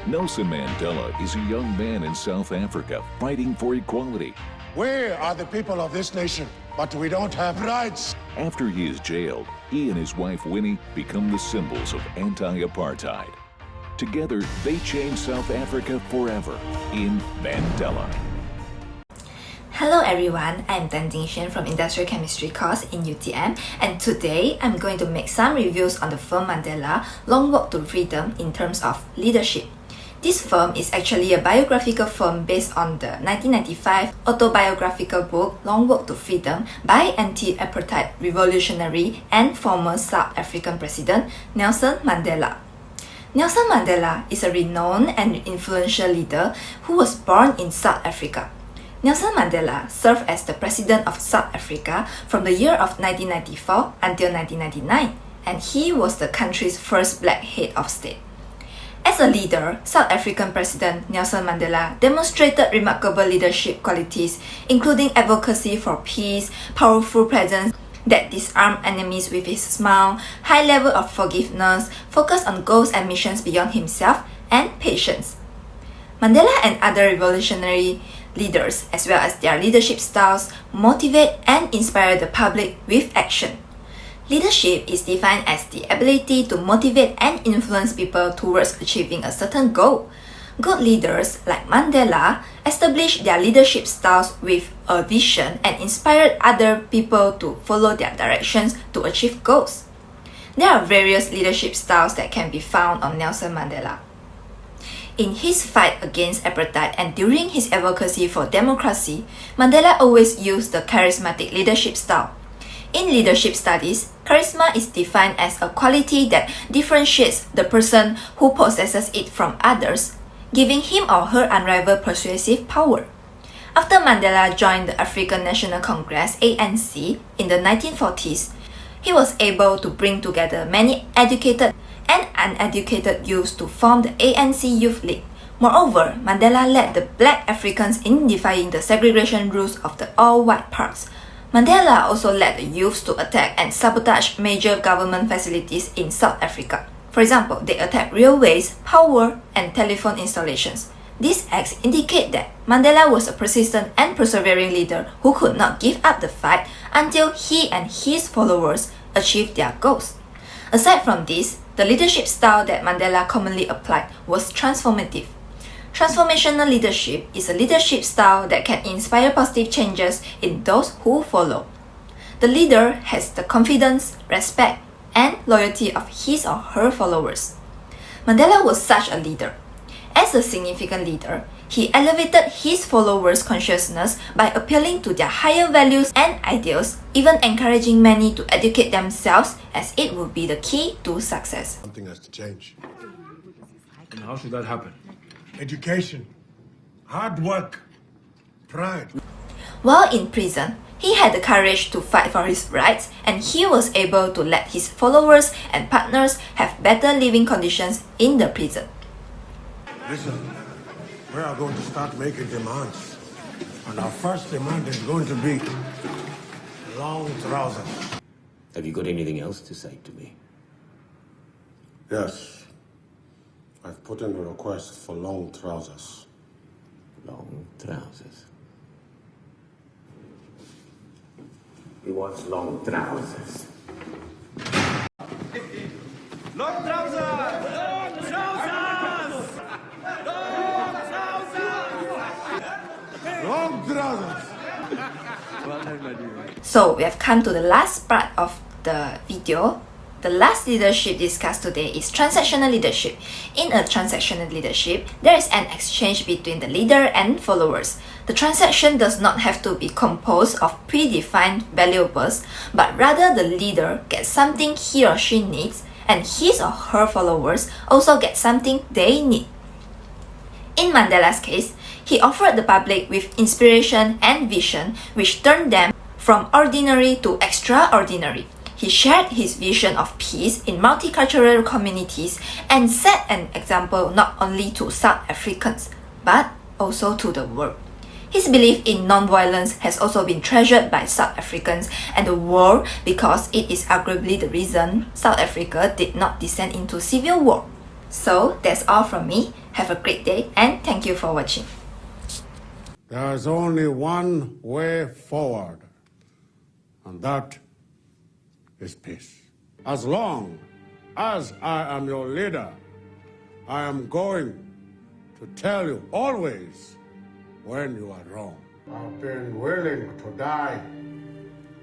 Nelson Mandela is a young man in South Africa fighting for equality. We are the people of this nation, but we don't have rights. After he is jailed, he and his wife Winnie become the symbols of anti-apartheid. Together, they change South Africa forever in Mandela. Hello everyone, I'm Tan Jingshen from Industrial Chemistry course in UTM, and today I'm going to make some reviews on the film Mandela, Long Walk to Freedom in terms of leadership. This film is actually a biographical film based on the 1995 autobiographical book Long Walk to Freedom by anti-apartheid revolutionary and former South African President Nelson Mandela. Nelson Mandela is a renowned and influential leader who was born in South Africa. Nelson Mandela served as the President of South Africa from the year of 1994 until 1999, and he was the country's first black head of state. As a leader, South African President Nelson Mandela demonstrated remarkable leadership qualities, including advocacy for peace, powerful presence that disarmed enemies with his smile, high level of forgiveness, focus on goals and missions beyond himself, and patience. Mandela and other revolutionary leaders, as well as their leadership styles, motivate and inspire the public with action. Leadership is defined as the ability to motivate and influence people towards achieving a certain goal. Good leaders, like Mandela, established their leadership styles with a vision and inspired other people to follow their directions to achieve goals. There are various leadership styles that can be found on Nelson Mandela. In his fight against apartheid and during his advocacy for democracy, Mandela always used the charismatic leadership style. In leadership studies, charisma is defined as a quality that differentiates the person who possesses it from others, giving him or her unrivaled persuasive power. After Mandela joined the African National Congress (ANC) in the 1940s, he was able to bring together many educated and uneducated youths to form the ANC Youth League. Moreover, Mandela led the black Africans in defying the segregation rules of the all-white parks. Mandela also led the youths to attack and sabotage major government facilities in South Africa. For example, they attacked railways, power, and telephone installations. These acts indicate that Mandela was a persistent and persevering leader who could not give up the fight until he and his followers achieved their goals. Aside from this, the leadership style that Mandela commonly applied was transformative. Transformational leadership is a leadership style that can inspire positive changes in those who follow. The leader has the confidence, respect, and loyalty of his or her followers. Mandela was such a leader. As a significant leader, he elevated his followers' consciousness by appealing to their higher values and ideals, even encouraging many to educate themselves as it would be the key to success. Something has to change. And how should that happen? Education, hard work, pride. While in prison, he had the courage to fight for his rights, and he was able to let his followers and partners have better living conditions in the prison. Listen, we are going to start making demands. And our first demand is going to be long trousers. Have you got anything else to say to me? Yes. I've put in a request for long trousers. Long trousers. He wants long trousers. Long trousers! Long trousers! Long trousers! So we have come to the last part of the video. The last leadership discussed today is transactional leadership. In a transactional leadership, there is an exchange between the leader and followers. The transaction does not have to be composed of predefined valuables, but rather the leader gets something he or she needs, and his or her followers also get something they need. In Mandela's case, he offered the public with inspiration and vision, which turned them from ordinary to extraordinary. He shared his vision of peace in multicultural communities and set an example not only to South Africans, but also to the world. His belief in non-violence has also been treasured by South Africans and the world because it is arguably the reason South Africa did not descend into civil war. So that's all from me. Have a great day and thank you for watching. There's only one way forward, and that is peace. As long as I am your leader, I am going to tell you always when you are wrong. I've been willing to die.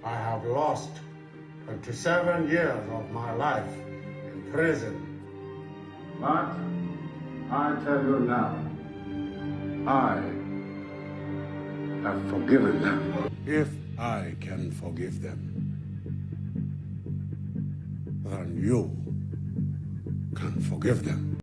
I have lost 27 years of my life in prison. But I tell you now, I have forgiven them. If I can forgive them, then you can forgive them.